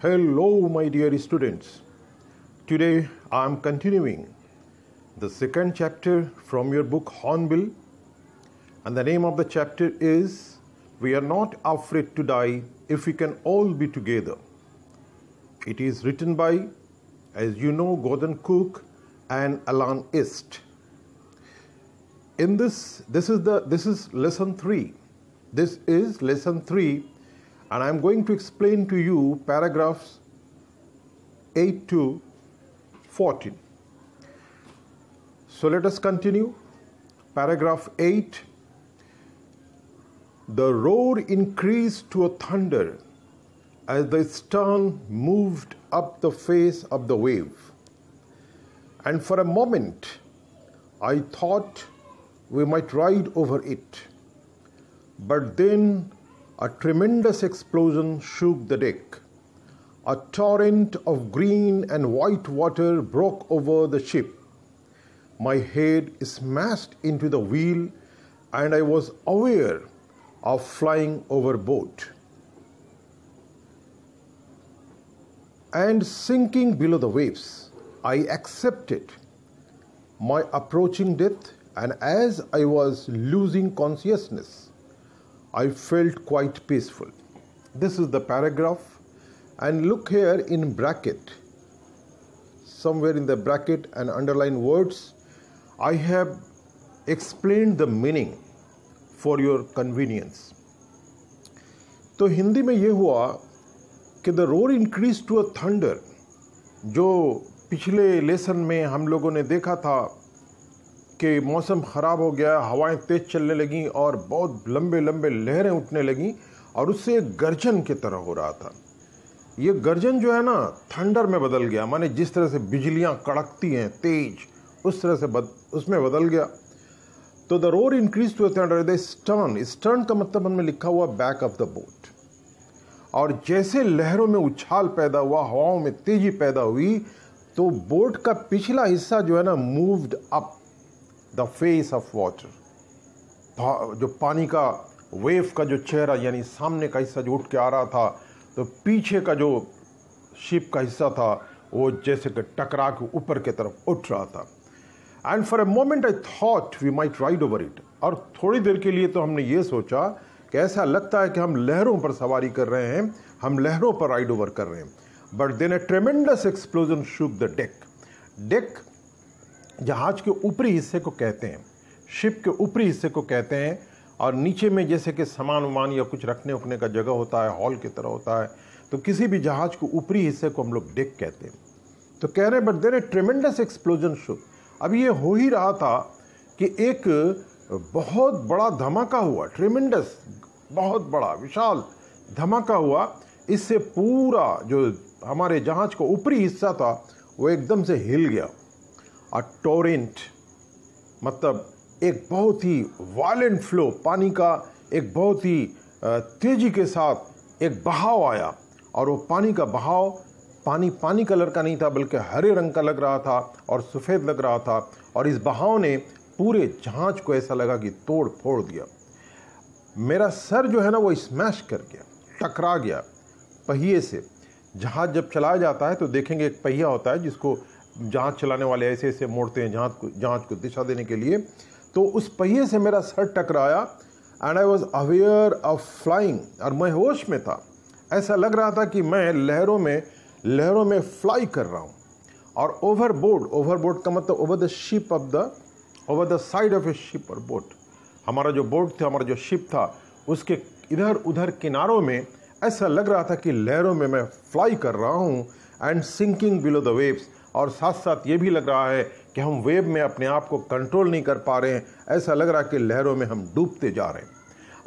Hello, my dear students. Today I am continuing the second chapter from your book Hornbill, and the name of the chapter is We Are Not Afraid to Die If We Can All Be Together. It is written by, as you know, Gordon Cook and Alan East. In this is lesson 3. This is lesson 3, and I am going to explain to you paragraphs 8 to 14. So let us continue. Paragraph 8. The roar increased to a thunder as the stern moved up the face of the wave. And for a moment, I thought we might ride over it. But then a tremendous explosion shook the deck. A torrent of green and white water broke over the ship. My head smashed into the wheel, and I was aware of flying overboard and sinking below the waves. I accepted my approaching death, and as I was losing consciousness, I felt quite peaceful. This is the paragraph, and look here in bracket, somewhere in the bracket and underline words, I have explained the meaning for your convenience. तो हिंदी में ये हुआ कि the roar increased to a thunder. जो पिछले lesson में हम लोगों ने देखा था कि मौसम ख़राब हो गया, हवाएं तेज़ चलने लगीं और बहुत लंबे लंबे लहरें उठने लगीं और उससे एक गर्जन की तरह हो रहा था. ये गर्जन जो है ना थंडर में बदल गया, माने जिस तरह से बिजलियां कड़कती हैं तेज, उस तरह से उसमें बदल गया. तो the roar increase to thunder. The stern का मतलब हमने लिखा हुआ बैक ऑफ द बोट. और जैसे लहरों में उछाल पैदा हुआ, हवाओं में तेजी पैदा हुई, तो बोट का पिछला हिस्सा जो है ना moved up the face of water. जो पानी का वेव का जो चेहरा यानी सामने का हिस्सा जो उठ के आ रहा था, तो पीछे का जो शिप का हिस्सा था वो जैसे कि टकरा के ऊपर की तरफ उठ रहा था. And for a moment I thought we might ride over it. और थोड़ी देर के लिए तो हमने ये सोचा कि ऐसा लगता है कि हम लहरों पर सवारी कर रहे हैं, हम लहरों पर राइड ओवर कर रहे हैं. But then a tremendous explosion shook the deck. Deck जहाज के ऊपरी हिस्से को कहते हैं, शिप के ऊपरी हिस्से को कहते हैं, और नीचे में जैसे कि सामान उमान या कुछ रखने उखने का जगह होता है, हॉल की तरह होता है, तो किसी भी जहाज के ऊपरी हिस्से को हम लोग डेक कहते हैं. तो कह रहे हैं but then a tremendous explosion shook. अब ये हो ही रहा था कि एक बहुत बड़ा धमाका हुआ, ट्रेमेंडस, बहुत बड़ा विशाल धमाका हुआ. इससे पूरा जो हमारे जहाज का ऊपरी हिस्सा था वो एकदम से हिल गया. अ टोरेंट मतलब एक बहुत ही वायलेंट फ्लो, पानी का एक बहुत ही तेजी के साथ एक बहाव आया, और वो पानी का बहाव पानी कलर का नहीं था बल्कि हरे रंग का लग रहा था और सफ़ेद लग रहा था. और इस बहाव ने पूरे जहाज को ऐसा लगा कि तोड़ फोड़ दिया. मेरा सर जो है ना वो स्मैश कर गया, टकरा गया पहिए से. जहाज जब चलाया जाता है तो देखेंगे एक पहिया होता है जिसको जहाज चलाने वाले ऐसे ऐसे मोड़ते हैं जहाज को दिशा देने के लिए. तो उस पहिए से मेरा सर टकराया, and I was aware of flying. और मैं होश में था, ऐसा लग रहा था कि मैं लहरों में फ्लाई कर रहा हूँ. और ओवरबोर्ड का मतलब over the side of A ship और बोट. हमारा जो बोट था, हमारा जो शिप था, उसके इधर उधर किनारों में ऐसा लग रहा था कि लहरों में मैं फ्लाई कर रहा हूँ, and sinking below the waves. और साथ साथ ये भी लग रहा है कि हम वेव में अपने आप को कंट्रोल नहीं कर पा रहे हैं, ऐसा लग रहा है कि लहरों में हम डूबते जा रहे हैं.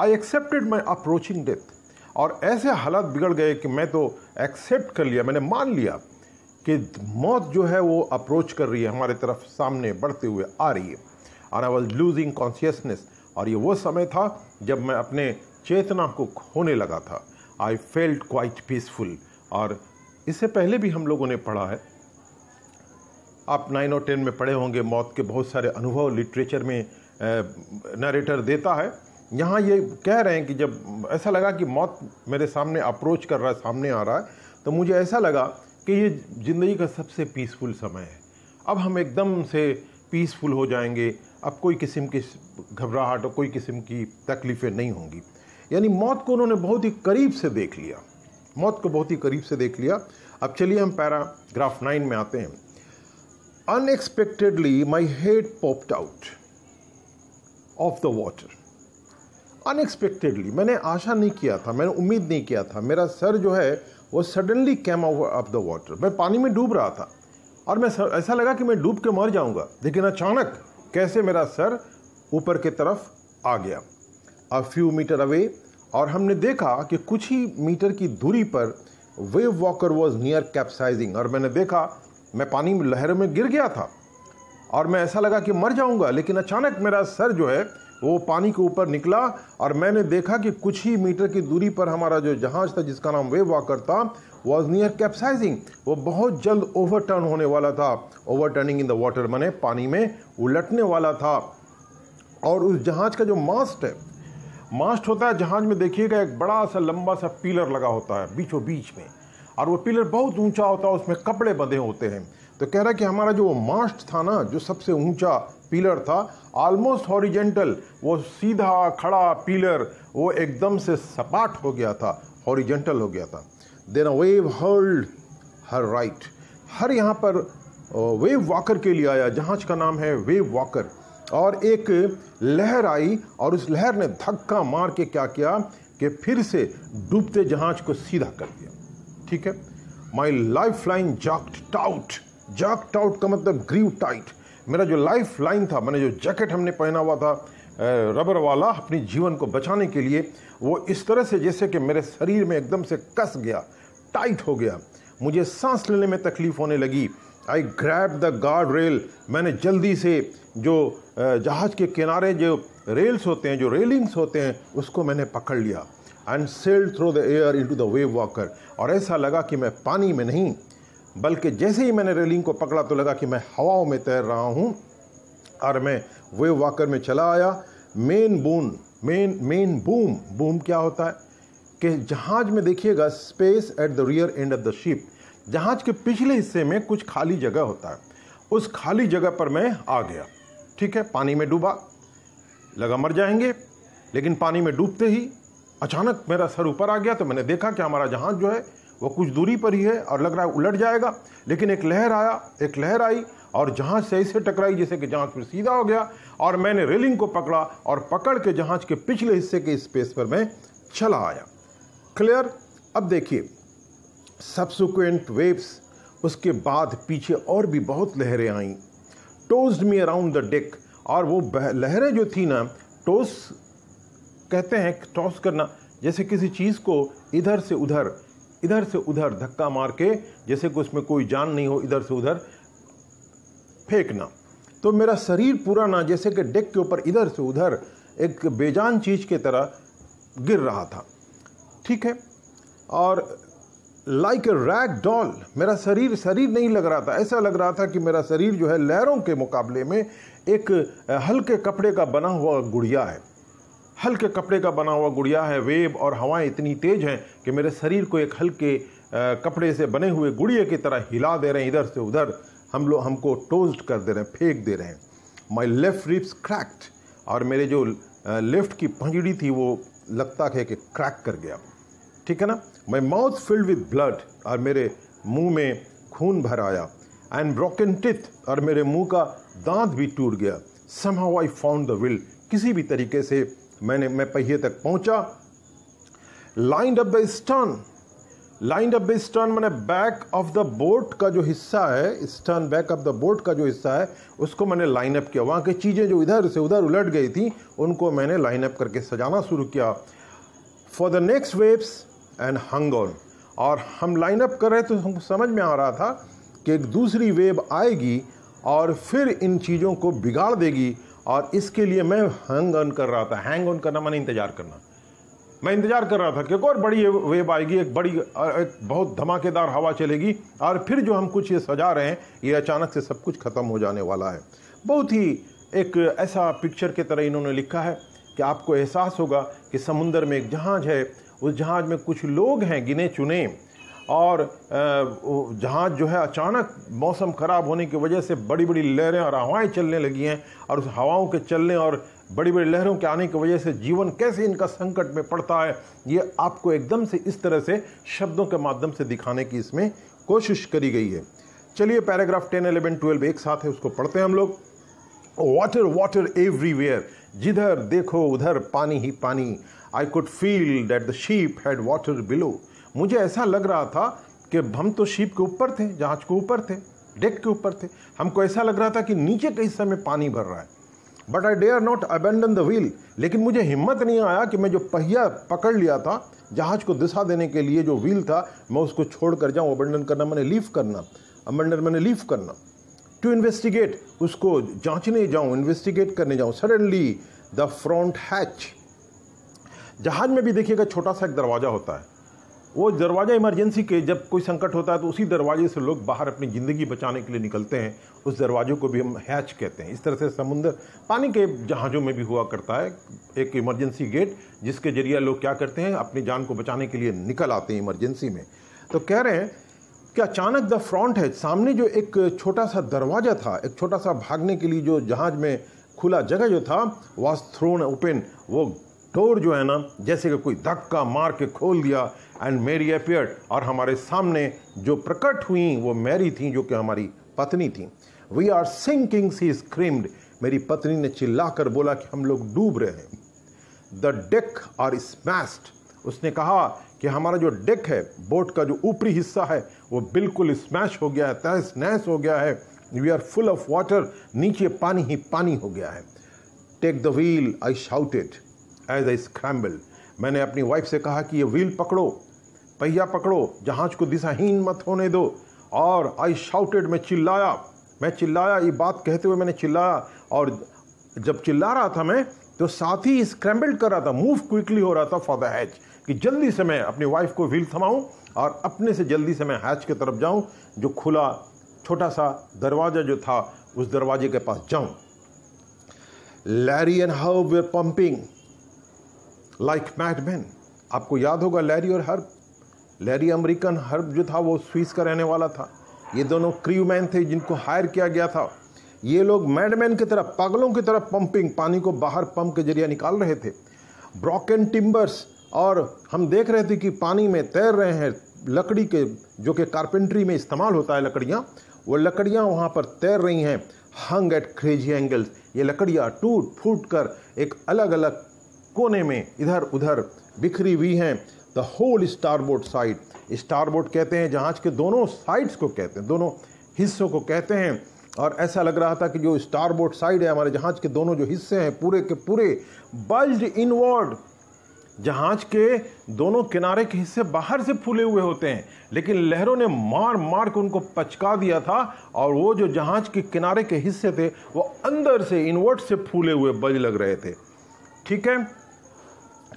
I accepted my approaching death. और ऐसे हालात बिगड़ गए कि मैं तो एक्सेप्ट कर लिया, मैंने मान लिया कि मौत जो है वो अप्रोच कर रही है, हमारे तरफ सामने बढ़ते हुए आ रही है. और आई वॉज लूजिंग कॉन्शियसनेस. और ये वो समय था जब मैं अपने चेतना को खोने लगा था. I felt quite peaceful. और इससे पहले भी हम लोगों ने पढ़ा है, आप 9 और 10 में पढ़े होंगे, मौत के बहुत सारे अनुभव लिटरेचर में नरेटर देता है. यहाँ ये कह रहे हैं कि जब ऐसा लगा कि मौत मेरे सामने अप्रोच कर रहा है, सामने आ रहा है, तो मुझे ऐसा लगा कि ये ज़िंदगी का सबसे पीसफुल समय है। अब हम एकदम से पीसफुल हो जाएंगे, अब कोई किस्म की घबराहट और कोई किस्म की तकलीफ़ें नहीं होंगी। यानी मौत को उन्होंने बहुत ही करीब से देख लिया, मौत को बहुत ही करीब से देख लिया। अब चलिए हम पैराग्राफ 9 में आते हैं। Unexpectedly my head popped out of the water. Unexpectedly, मैंने आशा नहीं किया था, मैंने उम्मीद नहीं किया था, मेरा सर जो है वो suddenly came out of the water. मैं पानी में डूब रहा था और मैं ऐसा लगा कि मैं डूब के मर जाऊंगा, लेकिन अचानक कैसे मेरा सर ऊपर की तरफ आ गया। अ फ्यू मीटर अवे, और हमने देखा कि कुछ ही मीटर की दूरी पर wave walker was near capsizing, और मैंने देखा मैं पानी में लहरों में गिर गया था और मैं ऐसा लगा कि मर जाऊंगा, लेकिन अचानक मेरा सर जो है वो पानी के ऊपर निकला और मैंने देखा कि कुछ ही मीटर की दूरी पर हमारा जो जहाज था जिसका नाम वेव वॉकर था वॉज नियर कैप्साइजिंग, वो बहुत जल्द ओवरटर्न होने वाला था। ओवरटर्निंग इन द वाटर माने पानी में उलटने वाला था। और उस जहाज का जो मास्ट है, मास्ट होता है जहाज में, देखिएगा एक बड़ा सा लंबा सा पिलर लगा होता है बीचों बीच में, और वो पिलर बहुत ऊंचा होता है, उसमें कपड़े बंधे होते हैं। तो कह रहा है कि हमारा जो मास्ट था ना, जो सबसे ऊंचा पिलर था, ऑलमोस्ट हॉरिजेंटल, वो सीधा खड़ा पिलर वो एकदम से सपाट हो गया था, हॉरिजेंटल हो गया था। Then a wave hurled her right. हर यहाँ पर वेव वॉकर के लिए आया, जहाज का नाम है वेव वॉकर, और एक लहर आई और उस लहर ने धक्का मार के क्या किया कि फिर से डूबते जहाज को सीधा कर दिया। ठीक है, my life line jerked out. Jerked out का मतलब ग्रीव टाइट। मेरा जो लाइफ लाइन था, मैंने जो जैकेट हमने पहना हुआ था रबर वाला अपने जीवन को बचाने के लिए, वो इस तरह से जैसे कि मेरे शरीर में एकदम से कस गया, टाइट हो गया। मुझे सांस लेने में तकलीफ होने लगी। आई ग्रैब द गार्ड रेल। मैंने जल्दी से जो जहाज के किनारे जो रेल्स होते हैं, जो रेलिंग्स होते हैं, उसको मैंने पकड़ लिया। And sailed through the air into the wave walker. और ऐसा लगा कि मैं पानी में नहीं, बल्कि जैसे ही मैंने रेलिंग को पकड़ा तो लगा कि मैं हवाओं में तैर रहा हूं और मैं वेव वॉकर में चला आया। Main boom. बूम क्या होता है कि जहाज में देखिएगा space at the rear end of the ship, जहाज के पिछले हिस्से में कुछ खाली जगह होता है, उस खाली जगह पर मैं आ गया। ठीक है, पानी में डूबा, लगा मर जाएंगे, लेकिन पानी में डूबते ही अचानक मेरा सर ऊपर आ गया। तो मैंने देखा कि हमारा जहाज जो है वो कुछ दूरी पर ही है और लग रहा है उलट जाएगा, लेकिन एक लहर आई और जहाज से ऐसे टकराई जैसे कि जहाज फिर सीधा हो गया, और मैंने रेलिंग को पकड़ा और पकड़ के जहाज के पिछले हिस्से के स्पेस पर मैं चला आया। क्लियर? अब देखिए सब्सिक्वेंट वेव्स, उसके बाद पीछे और भी बहुत लहरें आईं। टोस्ड मी अराउंड द डेक, और वो लहरें जो थी ना, टोस कहते हैं टॉस करना, जैसे किसी चीज़ को इधर से उधर धक्का मार के, जैसे कि उसमें कोई जान नहीं हो, इधर से उधर फेंकना। तो मेरा शरीर पूरा ना जैसे कि डेक के ऊपर इधर से उधर एक बेजान चीज़ की तरह गिर रहा था। ठीक है, और लाइक ए रैग डॉल, मेरा शरीर नहीं लग रहा था, ऐसा लग रहा था कि मेरा शरीर जो है लहरों के मुकाबले में एक हल्के कपड़े का बना हुआ गुड़िया है। हल्के कपड़े का बना हुआ गुड़िया है। वेव और हवाएं इतनी तेज हैं कि मेरे शरीर को एक हल्के कपड़े से बने हुए गुड़िया की तरह हिला दे रहे हैं, इधर से उधर हमको टोस्ट कर दे रहे हैं, फेंक दे रहे हैं। माई लेफ्ट रिब्स क्रैक्ड, और मेरे जो लेफ्ट की पंजड़ी थी वो लगता है कि क्रैक कर गया। ठीक है ना। My mouth filled with blood, और मेरे मुंह में खून भर आया। एंड ब्रोकन टिथ, और मेरे मुंह का दांत भी टूट गया। Somehow I found the wheel, किसी भी तरीके से मैं पहिए तक पहुंचा। लाइंड अप द स्टर्न, मैंने बैक ऑफ द बोट का जो हिस्सा है, stern back of the boat का जो हिस्सा है, उसको मैंने लाइन अप किया। वहां की चीजें जो इधर से उधर उलट गई थी उनको मैंने लाइन अप करके सजाना शुरू किया। For the next waves and hung on, और हम लाइन अप कर रहे तो हमको समझ में आ रहा था कि एक दूसरी वेव आएगी और फिर इन चीज़ों को बिगाड़ देगी, और इसके लिए मैं हैंग ऑन कर रहा था। हैंग ऑन करना माने इंतजार करना। मैं इंतजार कर रहा था कि एक और बड़ी वेव आएगी, एक बहुत धमाकेदार हवा चलेगी, और फिर जो हम कुछ ये सजा रहे हैं ये अचानक से सब कुछ खत्म हो जाने वाला है। बहुत ही एक ऐसा पिक्चर की तरह इन्होंने लिखा है कि आपको एहसास होगा कि समुंदर में एक जहाज है, उस जहाज में कुछ लोग हैं गिने चुने, और जहाज जो है अचानक मौसम ख़राब होने की वजह से बड़ी बड़ी लहरें और हवाएं चलने लगी हैं, और उस हवाओं के चलने और बड़ी बड़ी लहरों के आने की वजह से जीवन कैसे इनका संकट में पड़ता है, ये आपको एकदम से इस तरह से शब्दों के माध्यम से दिखाने की इसमें कोशिश करी गई है। चलिए पैराग्राफ 10, 11, 12 एक साथ है, उसको पढ़ते हैं हम लोग। वाटर वाटर एवरीवेयर, जिधर देखो उधर पानी ही पानी। I could feel that the ship had water below. मुझे ऐसा लग रहा था कि हम तो शिप के ऊपर थे, जहाज के ऊपर थे, डेक के ऊपर थे, हमको ऐसा लग रहा था कि नीचे के हिस्से में पानी भर रहा है। But I dare not abandon the wheel, लेकिन मुझे हिम्मत नहीं आया कि मैं जो पहिया पकड़ लिया था जहाज को दिशा देने के लिए, जो व्हील था, मैं उसको छोड़ कर जाऊँ। अबैंडन करना मैंने लीव करना, अबैंडन मैंने लीव करना। टू इन्वेस्टिगेट, उसको जांचने जाऊँ, इन्वेस्टिगेट करने जाऊँ। सडनली द फ्रंट हैच, जहाज में भी देखिएगा छोटा सा एक दरवाज़ा होता है, वो दरवाज़ा इमरजेंसी के, जब कोई संकट होता है तो उसी दरवाजे से लोग बाहर अपनी ज़िंदगी बचाने के लिए निकलते हैं। उस दरवाजे को भी हम हैच कहते हैं। इस तरह से समुद्र पानी के जहाज़ों में भी हुआ करता है एक इमरजेंसी गेट, जिसके जरिए लोग क्या करते हैं, अपनी जान को बचाने के लिए निकल आते हैं इमरजेंसी में। तो कह रहे हैं कि अचानक द फ्रंट हैच, सामने जो एक छोटा सा दरवाज़ा था, एक छोटा सा भागने के लिए जो जहाज में खुला जगह जो था, वाज थ्रोन ओपन। वो डोर जो है ना, जैसे कि कोई धक्का मार के खोल दिया। एंड मैरी अपीयर्ड, और हमारे सामने जो प्रकट हुई वो मैरी थी, जो कि हमारी पत्नी थी। We are sinking, she screamed, मेरी पत्नी ने चिल्लाकर बोला कि हम लोग डूब रहे हैं। द डेक आर स्मैश्ड, उसने कहा कि हमारा जो डेक है, बोट का जो ऊपरी हिस्सा है, वो बिल्कुल स्मैश हो गया है, तहस नहस हो गया है। We are full of water, नीचे पानी ही पानी हो गया है। Take the wheel, I shouted as I scramble, मैंने अपनी वाइफ से कहा कि ये व्हील पकड़ो, पहिया पकड़ो, जहाज को दिशाहीन मत होने दो। और आई शाउटेड, मैं चिल्लाया, ये बात कहते हुए मैंने चिल्लाया। और जब चिल्ला रहा था मैं, तो साथ ही स्क्रैम्बल्ड कर रहा था, मूव क्विकली हो रहा था फॉर द हैच, कि जल्दी से मैं अपनी वाइफ को व्हील थमाऊं और अपने से जल्दी से मैं हैच की तरफ जाऊं, जो खुला छोटा सा दरवाजा जो था, उस दरवाजे के पास जाऊं। Larry and Herb were pumping like madman, आपको याद होगा लैरी और हर्ब, लैरी अमेरिकन, हर्ब जो था वो स्विस का रहने वाला था। ये दोनों क्रूमैन थे जिनको हायर किया गया था। ये लोग मैडमैन की तरह, पागलों की तरह पंपिंग, पानी को बाहर पंप के जरिए निकाल रहे थे। ब्रोकन टिम्बर्स, और हम देख रहे थे कि पानी में तैर रहे हैं लकड़ी के, जो कि कारपेंट्री में इस्तेमाल होता है लकड़ियाँ, वो लकड़ियाँ वहाँ पर तैर रही हैं। हंग एट क्रेजी एंगल्स, ये लकड़ियाँ टूट फूट कर एक अलग अलग कोने में इधर उधर बिखरी हुई हैं। The whole starboard side, starboard कहते हैं जहाज के दोनों साइड्स को कहते हैं, दोनों हिस्सों को कहते हैं। और ऐसा लग रहा था कि जो स्टारबोर्ड साइड है, हमारे जहाज के दोनों जो हिस्से हैं पूरे के पूरे बल्ज्ड इनवर्ड, जहाज के दोनों किनारे के हिस्से बाहर से फूले हुए होते हैं, लेकिन लहरों ने मार मार के उनको पचका दिया था, और वो जो जहाज के किनारे के हिस्से थे वो अंदर से इनवर्ट से फूले हुए बल्ज लग रहे थे। ठीक है,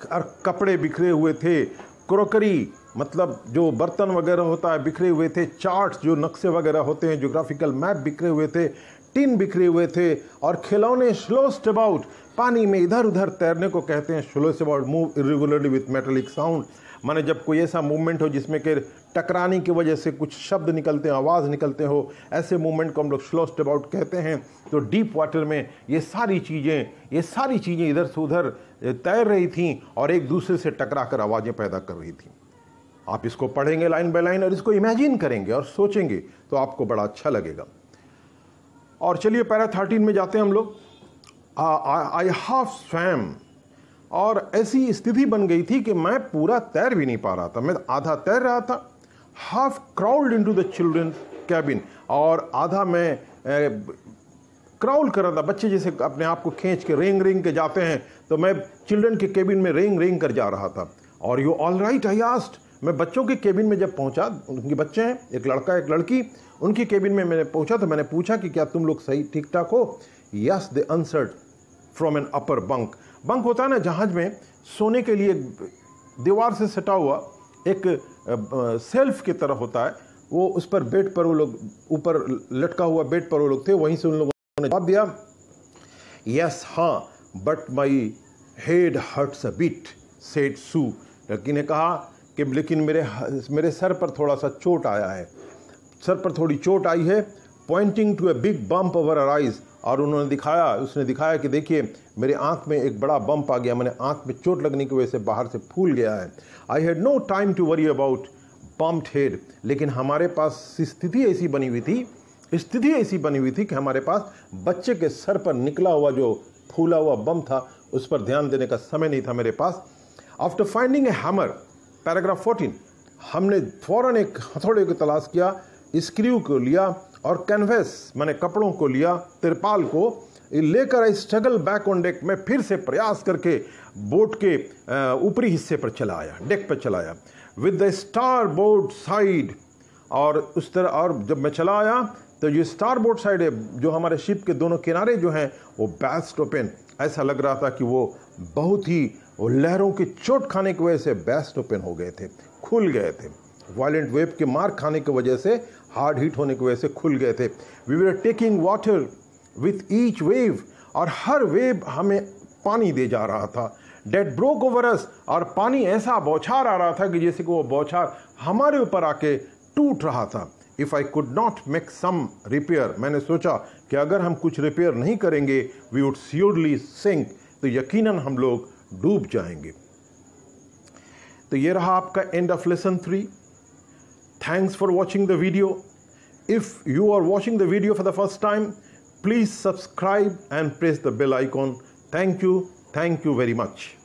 और कपड़े बिखरे हुए थे, क्रोकरी मतलब जो बर्तन वगैरह होता है बिखरे हुए थे, चार्ट्स जो नक्शे वगैरह होते हैं, ज्योग्राफिकल मैप बिखरे हुए थे, टिन बिखरे हुए थे, और खिलौने स्लोस्ट अबाउट, पानी में इधर उधर तैरने को कहते हैं sloshed about, move irregularly with metallic sound. माने जब कोई ऐसा मूवमेंट हो जिसमें कि टकराने की वजह से कुछ शब्द निकलते हैं, आवाज़ निकलते हो, ऐसे मूवमेंट को हम लोग स्लोस्ट अबाउट कहते हैं। तो डीप वाटर में ये सारी चीज़ें इधर से उधर तैर रही थीं और एक दूसरे से टकरा कर आवाज़ें पैदा कर रही थीं। आप इसको पढ़ेंगे लाइन बाय लाइन और इसको इमेजिन करेंगे और सोचेंगे तो आपको बड़ा अच्छा लगेगा। और चलिए पैरा 13 में जाते हैं हम लोग। आई हाफ स्वैम, और ऐसी स्थिति बन गई थी कि मैं पूरा तैर भी नहीं पा रहा था, मैं आधा तैर रहा था। Half crawled into the children cabin, और आधा मैं क्राउल कर रहा था, बच्चे जैसे अपने आप को खींच के रेंग रेंग के जाते हैं, तो मैं चिल्ड्रन के केबिन में रेंग रेंग कर जा रहा था। और you all right, I asked, मैं बच्चों के केबिन में जब पहुंचा, उनके बच्चे हैं, एक लड़का एक लड़की, उनकी केबिन में मैंने पहुंचा तो मैंने पूछा कि क्या तुम लोग सही ठीक ठाक हो? Yes they answered from an upper bunk. Bunk होता है ना जहाज में सोने के लिए, दीवार से सटा हुआ एक सेल्फ की तरह होता है, वो उस पर बेड पर वो लोग, ऊपर लटका हुआ बेड पर वो लोग थे, वहीं से उन लोगों ने जवाब दिया यस हाँ, but my head hurts a bit said Sue. लड़की ने कहा कि लेकिन मेरे सर पर थोड़ा सा चोट आया है, सर पर थोड़ी चोट आई है। Pointing to a big bump over our eyes, और उसने दिखाया कि देखिए मेरे आंख में एक बड़ा बम्प आ गया, मैंने आंख में चोट लगने की वजह से बाहर से फूल गया है। I had no time to worry about bumped head, लेकिन हमारे पास स्थिति ऐसी बनी हुई थी कि हमारे पास बच्चे के सर पर निकला हुआ जो फूला हुआ बम था उस पर ध्यान देने का समय नहीं था मेरे पास। After finding a hammer, paragraph 14, हमने फौरन एक हथौड़े की तलाश किया, स्क्रू को लिया और कैनवस माने कपड़ों को लिया, तिरपाल को लेकर I struggle back on deck. मैं फिर से प्रयास करके बोट के ऊपरी हिस्से पर चला आया, डेक पर चला आया with the star board side. और उस तरह, और जब मैं चला आया तो ये स्टार बोर्ड साइड है जो हमारे शिप के दोनों किनारे जो हैं वो बैस्ट ओपन, ऐसा लग रहा था कि वो बहुत ही लहरों की चोट खाने की वजह से बैस्ट ओपन हो गए थे, खुल गए थे। वायलेंट वेव के मार खाने की वजह से, हार्ड हिट होने की वजह से खुल गए थे। We were taking water with each wave, और हर वेव हमें पानी दे जा रहा था। डेट ब्रोक ओवर अस, और पानी ऐसा बौछार आ रहा था कि जैसे कि वो बौछार हमारे ऊपर आके टूट रहा था। If I could not make some repair, मैंने सोचा कि अगर हम कुछ रिपेयर नहीं करेंगे वी वुड श्योरली सिंक, तो यकीनन हम लोग डूब जाएंगे। तो ये रहा आपका end of lesson 3। Thanks for watching the video. If you are watching the video for the first time, please subscribe and press the bell icon. Thank you very much.